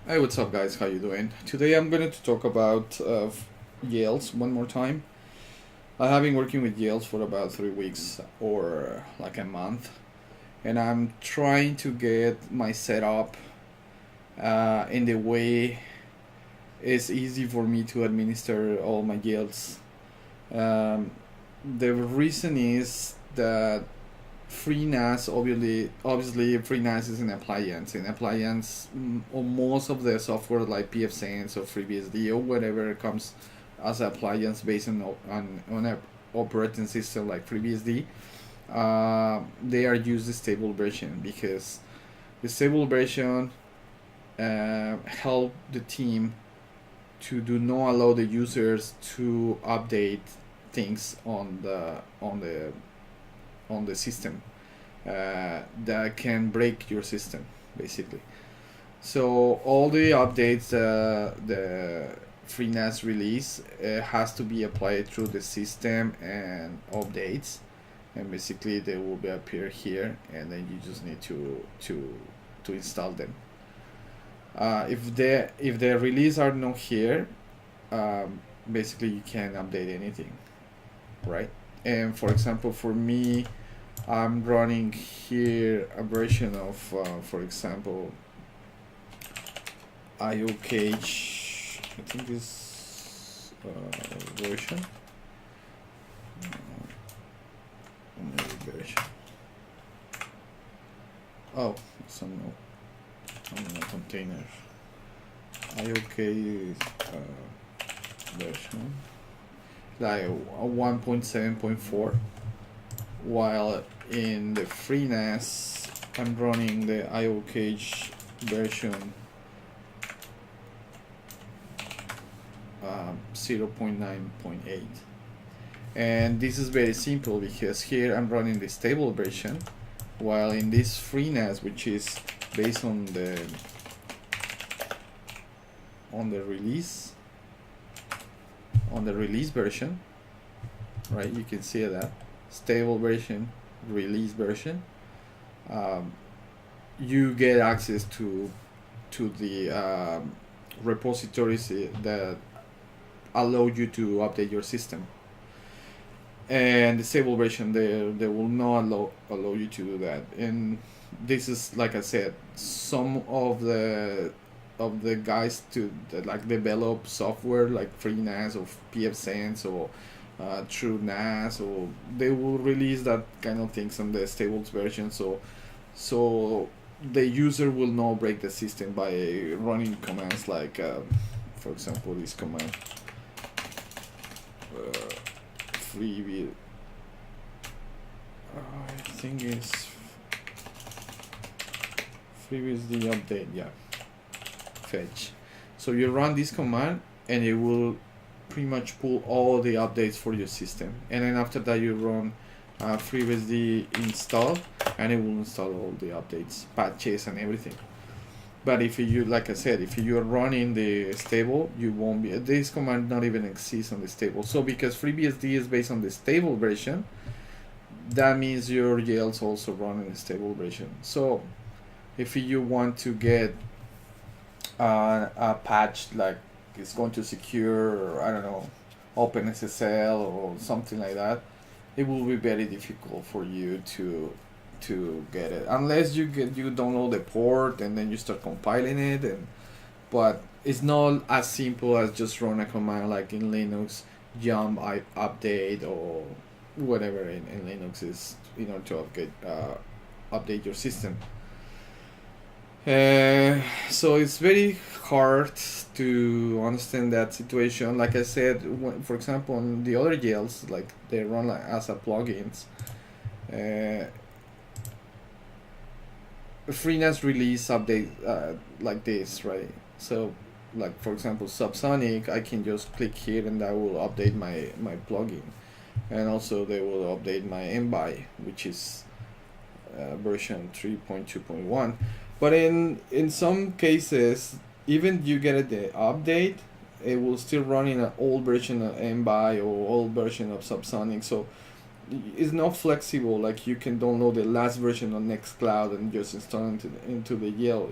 Hey, what's up guys, how you doing? Today I'm going to talk about Jails one more time. I have been working with Jails for about 3 weeks or like a month, and I'm trying to get my setup in the way it's easy for me to administer all my Jails. Um, the reason is that FreeNAS, obviously FreeNAS is an appliance. An appliance, or most of the software like PFSense or FreeBSD or whatever comes as an appliance based on a operating system like FreeBSD. They are used the stable version because the stable version help the team to do not allow the users to update things on the system that can break your system basically. So all the updates the FreeNAS release has to be applied through the system and updates, and basically they will be appear here, and then you just need to install them. If the release are not here, basically you can't update anything, right? And for example, for me, I'm running here a version of, for example, IOCAGE. I think this version. Maybe version. Oh, it's on a container. IOCAGE version. Like 1.7.4, while in the FreeNAS I'm running the IOCAGE version 0.9.8, and this is very simple because here I'm running the stable version, while in this FreeNAS, which is based on the release version, right? You can see that stable version, release version. You get access to the repositories that allow you to update your system. And the stable version, they will not allow you to do that. And this is, like I said, some of the guys that like develop software like FreeNAS or PFSense or TrueNAS, or they will release that kind of things on the stable version, so the user will not break the system by running commands like for example this command free I think it's FreeBSD update, yeah, fetch. So you run this command and it will pretty much pull all the updates for your system, and then after that you run FreeBSD install, and it will install all the updates, patches and everything. But if you, like I said, if you are running the stable, you won't be, this command not even exists on the stable. So because FreeBSD is based on the stable version, that means your jails also run in the stable version. So if you want to get a patch like it's going to secure, or I don't know, OpenSSL or something like that, it will be very difficult for you to get it unless you download the port and then you start compiling it. And but it's not as simple as just run a command like in Linux, jump update or whatever in Linux is in order to update your system. So it's very hard to understand that situation. Like I said, for example, on the other jails, like they run like as a plugins. FreeNAS release update like this, right? So, like for example, Subsonic, I can just click here and that will update my plugin, and also they will update my MBI, which is version 3.2.1. But in some cases, even you get the update, it will still run in an old version of MBI or old version of Subsonic. So it's not flexible. Like you can download the last version on Nextcloud and just install it into the Yale.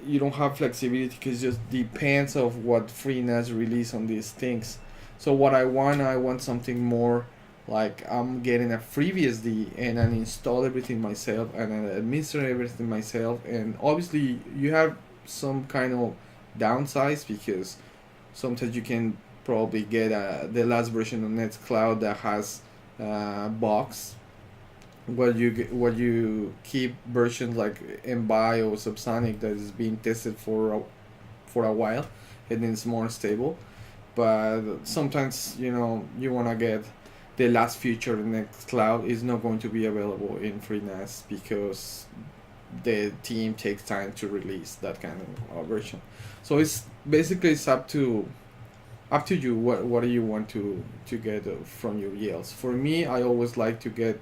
you don't have flexibility because it just depends of what FreeNAS release on these things. So what I want something more like I'm getting a FreeBSD and I install everything myself and I administer everything myself. And obviously you have some kind of downsides because sometimes you can probably get the last version of Nextcloud that has bugs where you keep versions like MBI or Subsonic that is being tested for a while and then it's more stable. But sometimes you want to get the last feature in Nextcloud is not going to be available in FreeNAS because the team takes time to release that kind of version. So it's basically it's up to you what do you want to get from your Yales. For me, I always like to get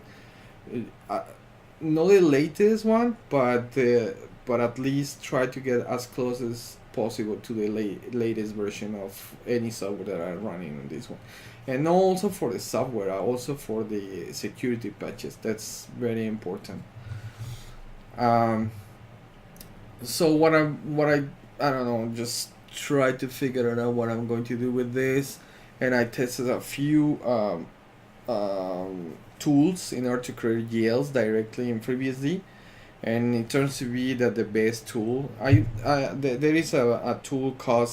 not the latest one, but at least try to get as close as possible to the latest version of any software that I'm running on this one. And not also for the software, also for the security patches. That's very important. So what I don't know, just try to figure out what I'm going to do with this, and I tested a few tools in order to create Yales directly in FreeBSD, and it turns to be that the best tool there is a tool called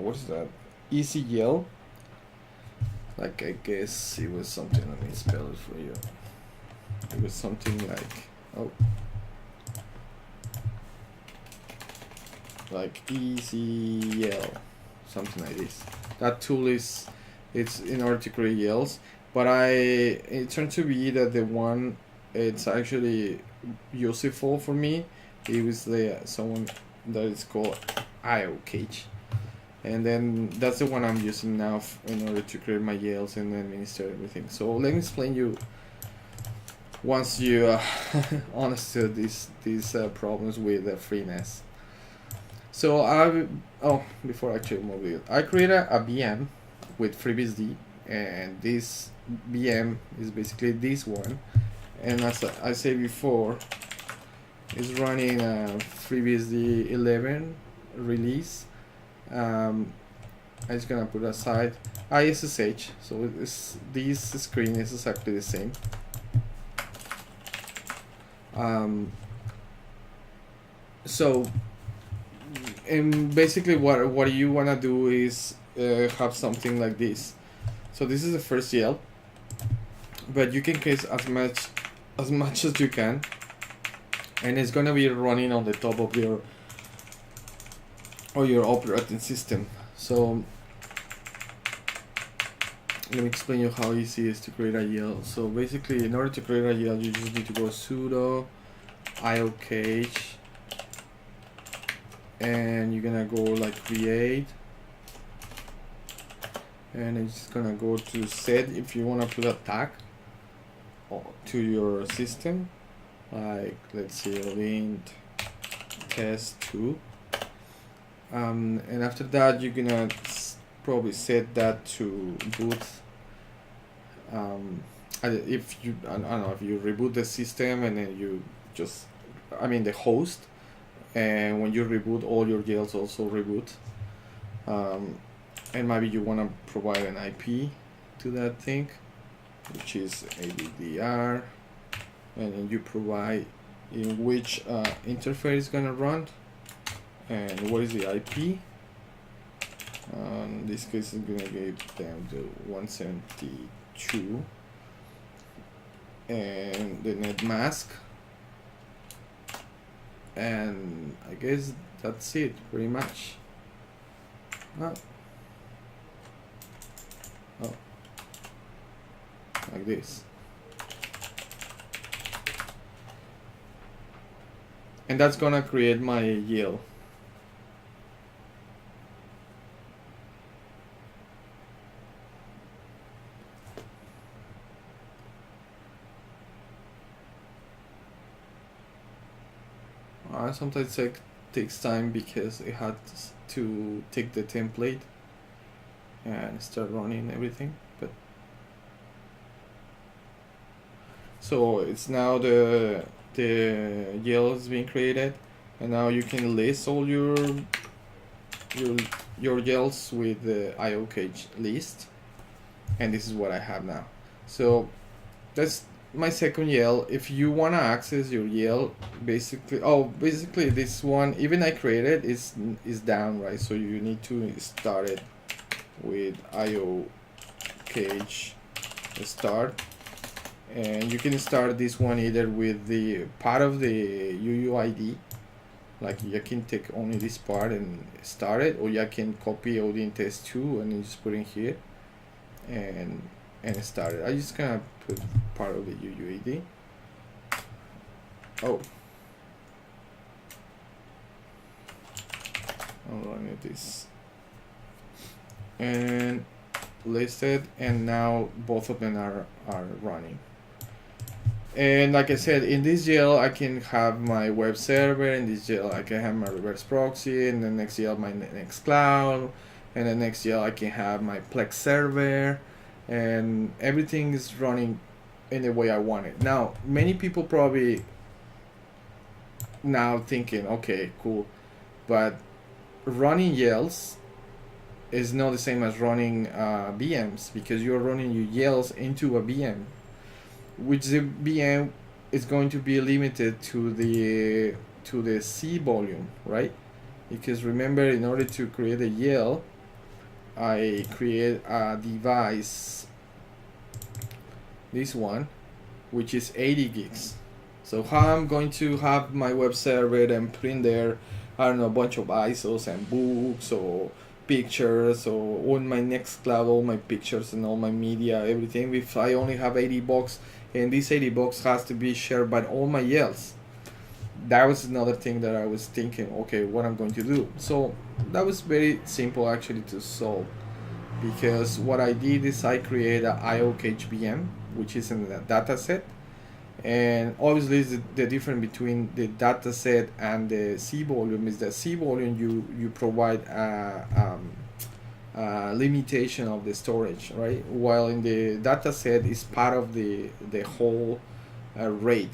what is that, EasyYale. Like, I guess it was something, let me spell it for you. It was something like EasyYale, something like this. That tool it's in order to create Yales, but it turned to be that the one it's actually useful for me, it was someone that is called IOCAGE, and then that's the one I'm using now in order to create my Yales and administer everything. So let me explain you once you understood these problems with FreeNAS. So before I actually move it, I created a VM with FreeBSD, and this VM is basically this one, and as I said before, it's running FreeBSD 11 release. I'm just gonna put aside ISSH, so this screen is exactly the same. And basically what you want to do is have something like this. So this is the first Yale, but you can case as much as you can, and it's gonna be running on the top of your operating system. So let me explain you how easy it is to create a Yale. So basically, in order to create a Yale, you just need to go sudo IOCAGE, and you're gonna go like create, and it's just gonna go to set if you want to put a tag to your system, like let's say lint test2, and after that you're gonna probably set that to boot. If you I don't know, if you reboot the system and then you just the host, and when you reboot, all your Yales also reboot, and maybe you want to provide an IP to that thing, which is ABDR, and then you provide in which interface is gonna run and what is the IP. In this case, I'm gonna give them the 172 and the net mask, and I guess that's it pretty much. Like this, and that's gonna create my Yale. Sometimes it takes time because it had to take the template and start running everything, but so it's now the Yale is being created, and now you can list all your jails with the IOCAGE list, and this is what I have now. So that's my second Yale. If you want to access your Yale, basically this one, even I created, is down, right? So you need to start it with IOCAGE start, and you can start this one either with the part of the UUID, like you can take only this part and start it, or you can copy Odin test 2 and just put in here and start it. I just gonna put part of the UUID. Oh, I'll run this and listed, and now both of them are running. And like I said, in this jail I can have my web server, in this jail I can have my reverse proxy, and the next jail my Nextcloud, and the next jail I can have my Plex server, and everything is running in the way I want it. Now, many people probably now thinking, okay, cool, but running jails is not the same as running VMs, because you're running your jails into a VM, which the VM is going to be limited to the C volume, right? Because remember, in order to create a Yale, I create a device, this one, which is 80 gigs. So how I'm going to have my web server and put in there, I don't know, a bunch of ISOs and books or pictures, or on my Nextcloud, all my pictures and all my media, everything, if I only have 80 bucks, and this 80 bucks has to be shared by all my Yales. That was another thing that I was thinking, okay, what I'm going to do. So that was very simple actually to solve, because what I did is I created an IOCAGE VM, which is in the data set, and obviously the difference between the data set and the C volume is that C volume you provide a limitation of the storage, right? While in the data set is part of the whole RAID.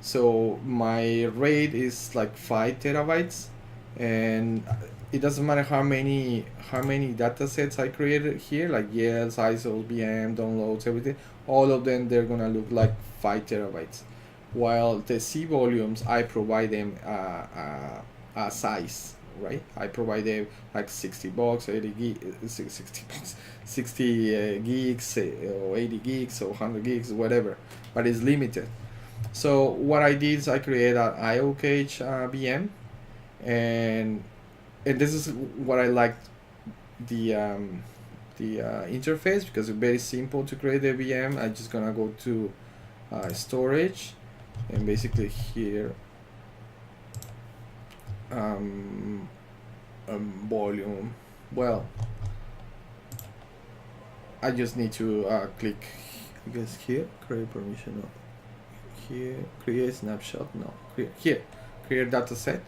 So my RAID is like 5 terabytes, and it doesn't matter how many data sets I created here, like Yales, ISOs, VM, downloads, everything, all of them, they're gonna look like 5 terabytes. While the C volumes, I provide them a size, right? I provide them like 60 bucks, 80 gigs, 60 bucks, 60 gigs, or 80 gigs, or 100 gigs, whatever, but it's limited. So what I did is I created an IOCAGE VM, and this is what I liked, the interface, because it's very simple to create a VM. I'm just gonna go to storage, and basically here volume, well, I just need to click, I guess here, create permission, no, here, create snapshot, no, here, create data set,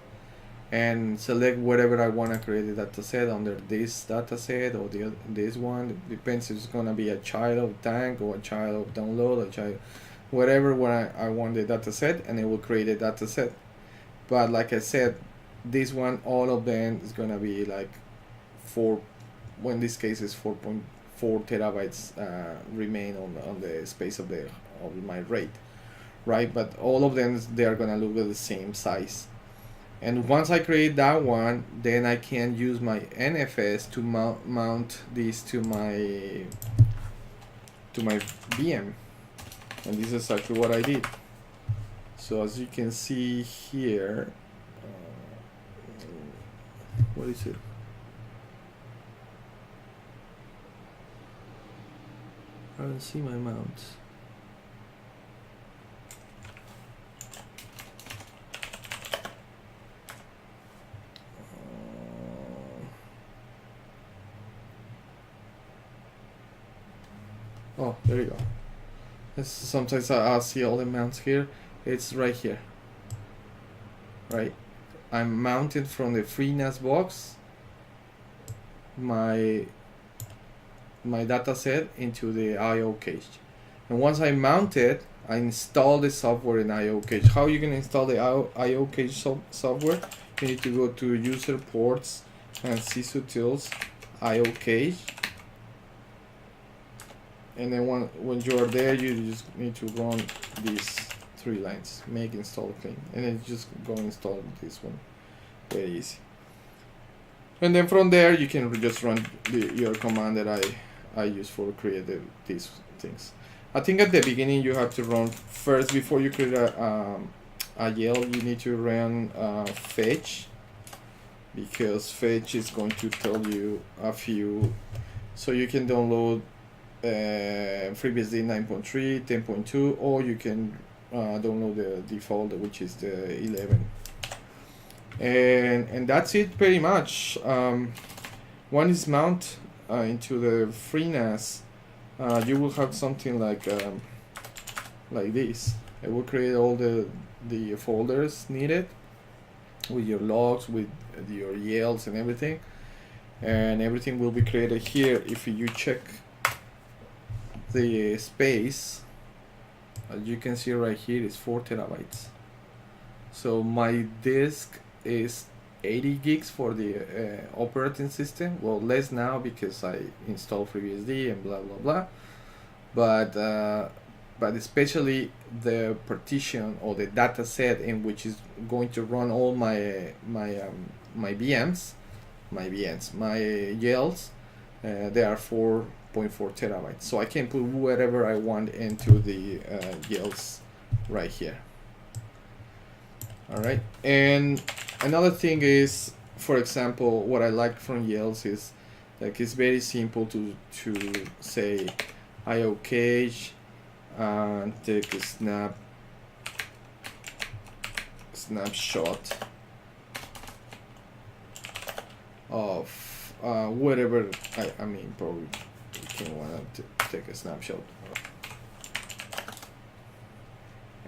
and select whatever I want to create a data set under this data set, or this one. It depends if it's gonna be a child of tank or a child of download, a child, whatever I want the data set, and it will create a data set. But like I said, this one, all of them is gonna be like 4, well, in this case is 4.4 terabytes remain on the space of my RAID, right? But all of them, they are gonna look at the same size. And once I create that one, then I can use my NFS to mount this to my VM, and this is exactly what I did. So as you can see here, what is it? I don't see my mount. Oh, there you go. Sometimes I'll see all the mounts here. It's right here. Right? I'm mounted from the FreeNAS box my data set into the IOCAGE. And once I mount it, I install the software in IOCAGE. How are you going to install the IOCAGE software? You need to go to User Ports and sysutils IOCAGE. And then when you are there, you just need to run these 3 lines: make, install, clean, and then just go install this one. Very easy. And then from there, you can just run your command that I use for creating these things. I think at the beginning you have to run first, before you create a Yale, you need to run fetch, because fetch is going to tell you a few. So you can download FreeBSD 9.3, 10.2, or you can download the default, which is the 11. And that's it pretty much. One is mount into the FreeNAS. You will have something like this. It will create all the folders needed with your logs, with your Yales and everything, and everything will be created here. If you check the space, as you can see right here, is 4 terabytes. So my disk is 80 gigs for the operating system. Well, less now because I installed FreeBSD and blah blah blah. But especially the partition or the data set in which is going to run all my VMs, my Yales, they are 4.4 terabytes. So I can put whatever I want into the Yales right here. All right, and another thing is, for example, what I like from Yales is like it's very simple to say IOCAGE and take a snapshot of whatever. I mean, probably you can want to take a snapshot.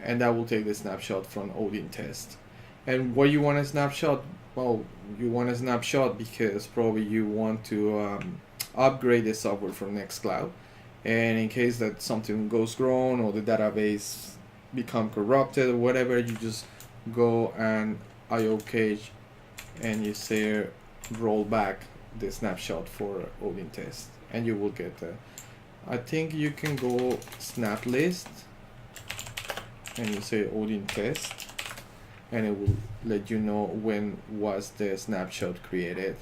And that will take the snapshot from Odin test. And what you want a snapshot? Well, you want a snapshot because probably you want to upgrade the software from Nextcloud, and in case that something goes wrong or the database become corrupted or whatever, you just go and IOCAGE and you say roll back the snapshot for Odin test, and you will get I think you can go snap list and you say Odin test, and it will let you know when was the snapshot created.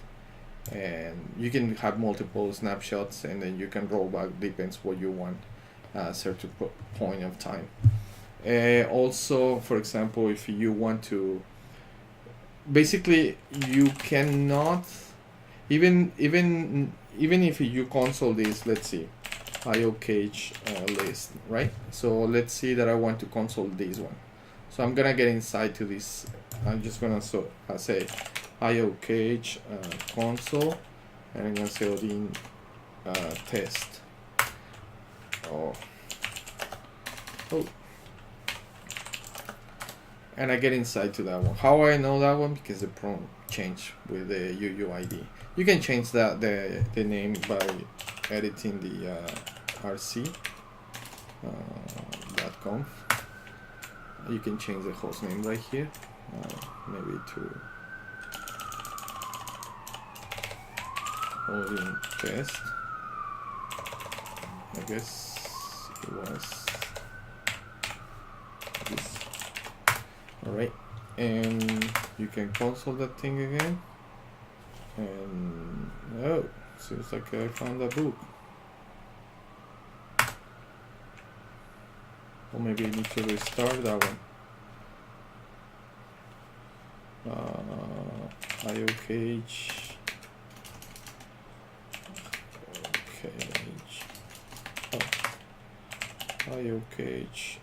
And you can have multiple snapshots, and then you can roll back, depends what you want at a certain point of time. Also, for example, if you want to, basically you cannot, even if you console this, let's see, IOCAGE list, right? So let's see that I want to console this one. So I'm gonna get inside to this. I'm just gonna say IOCAGE console, and I'm gonna say Odin test. Oh, and I get inside to that one. How I know that one? Because the prompt changed with the UUID. You can change that the name by editing the rc.conf. You can change the host name right here, maybe to Odin test. I guess it was this. All right, and you can console that thing again. And oh, seems like I found a book. Or maybe I need to restart that one. IOCAGE. IOCAGE.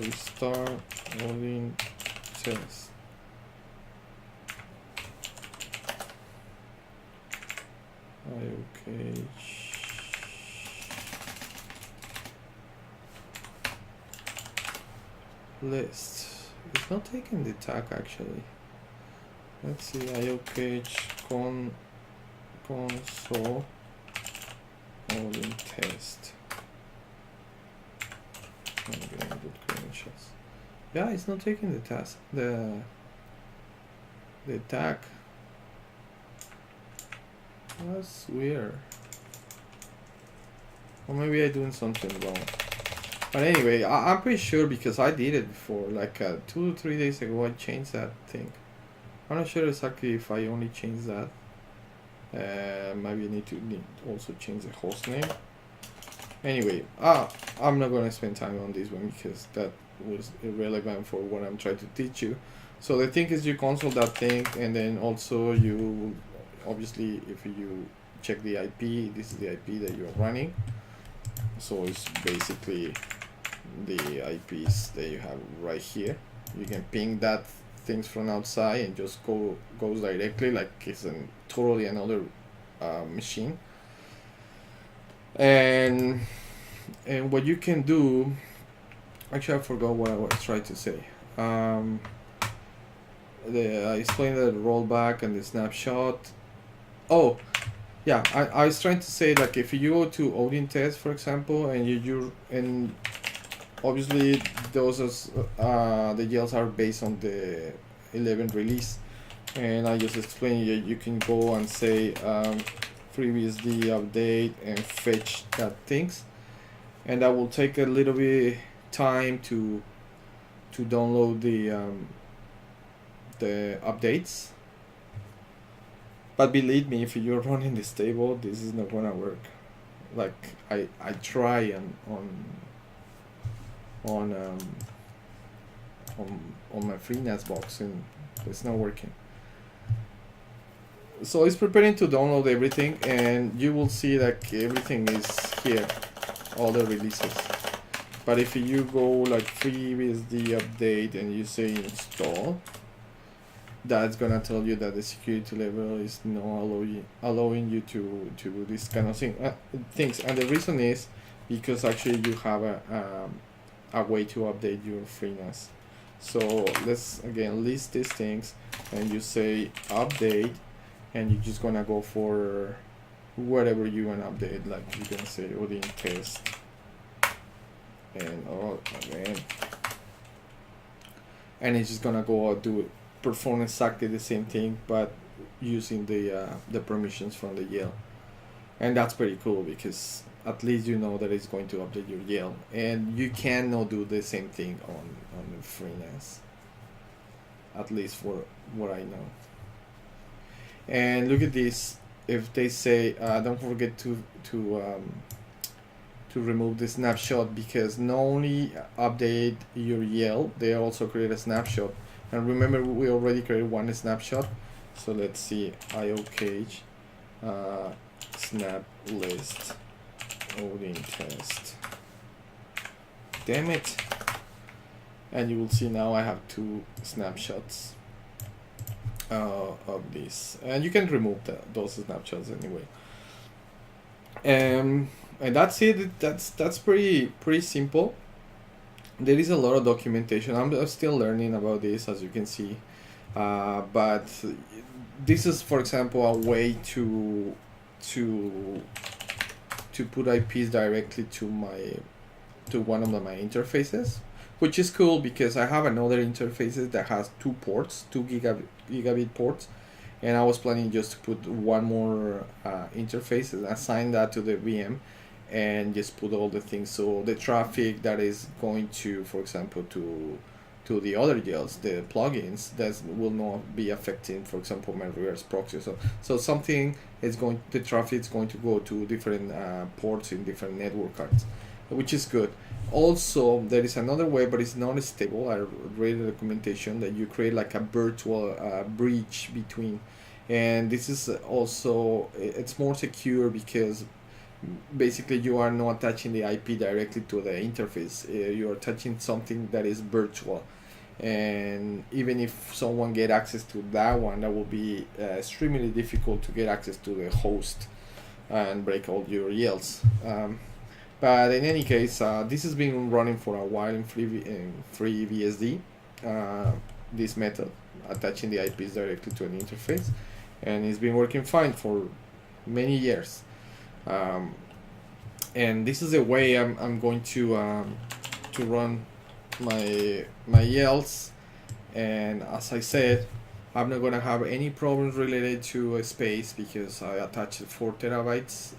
Restart Odin test. IOCAGE. List. It's not taking the tag actually. Let's see, IOCAGE console Odin test. Good credentials. Yeah, it's not taking the task, the tag. That's weird. Or maybe I'm doing something wrong. But anyway, I'm pretty sure because I did it before, like 2 to 3 days ago. I changed that thing. I'm not sure exactly if I only changed that. Maybe I need to also change the host name. Anyway, I'm not gonna spend time on this one because that was irrelevant for what I'm trying to teach you. So the thing is, you console that thing, and then also you obviously, if you check the IP, this is the IP that you're running. So it's basically the IPs that you have right here. You can ping that things from outside and just goes directly, like it's totally another machine. And what you can do, actually I forgot what I was trying to say. I explained the rollback and the snapshot. Oh yeah, I was trying to say, like, if you go to Odin test, for example, and and obviously those the jails are based on the 11 release, and I just explained you can go and say FreeBSD update and fetch that things, and that will take a little bit time to download the updates. But believe me, if you're running this table, this is not gonna work. Like I try on my FreeNAS box, and it's not working. So it's preparing to download everything, and you will see that everything is here, all the releases. But if you go like FreeBSD update and you say install, that's gonna tell you that the security level is not allowing you to do this kind of things. And the reason is because actually you have a way to update your FreeNAS. So let's again list these things, and you say update, and you're just gonna go for whatever you want to update. Like you can say Odin test, and again, and it's just gonna go perform exactly the same thing, but using the permissions from the jail. And that's pretty cool because at least you know that it's going to update your jail, and you cannot do the same thing on the FreeNAS, at least for what I know. And look at this. If they say don't forget to remove the snapshot, because not only update your Yale, they also create a snapshot. And remember, we already created one snapshot. So let's see, IOCAGE snap list Odin test. Damn it! And you will see now I have 2 snapshots of this, and you can remove those snapshots anyway. And that's it. That's pretty simple. There is a lot of documentation. I'm still learning about this, as you can see, but this is, for example, a way to put IPs directly to one of my interfaces, which is cool because I have another interface that has 2 ports, 2 gigabit ports, and I was planning just to put one more interface and assign that to the VM, and just put all the things, so the traffic that is going to, for example, to the other jails, the plugins, that will not be affecting, for example, my reverse proxy. So something is the traffic is going to go to different ports in different network cards, which is good. Also, there is another way, but it's not stable. I read the documentation that you create like a virtual bridge between, and this is also, it's more secure because basically you are not attaching the IP directly to the interface. You are attaching something that is virtual, and even if someone get access to that one, that will be extremely difficult to get access to the host and break all your YELs. But in any case, this has been running for a while in FreeBSD, this method, attaching the IPs directly to an interface, and it's been working fine for many years. And this is a way I'm going to to run my Jails. And as I said, I'm not gonna have any problems related to space because I attached 4 terabytes,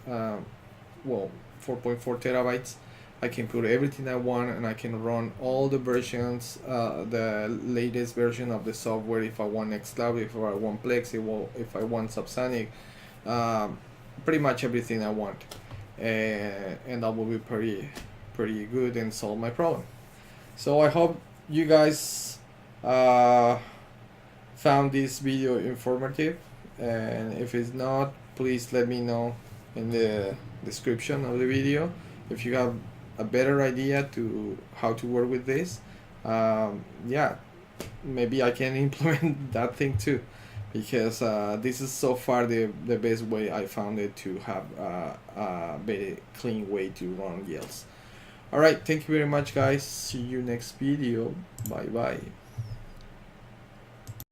well, 4.4 terabytes. I can put everything I want, and I can run all the versions, the latest version of the software if I want Nextcloud, if I want Plex, if I want Subsonic, pretty much everything I want, and that will be pretty good and solve my problem. So I hope you guys found this video informative, and if it's not, please let me know in the description of the video if you have a better idea to how to work with this. Yeah, maybe I can implement that thing too, because this is so far the best way I found it to have a very clean way to run Jails. Alright, thank you very much guys, see you next video, bye bye.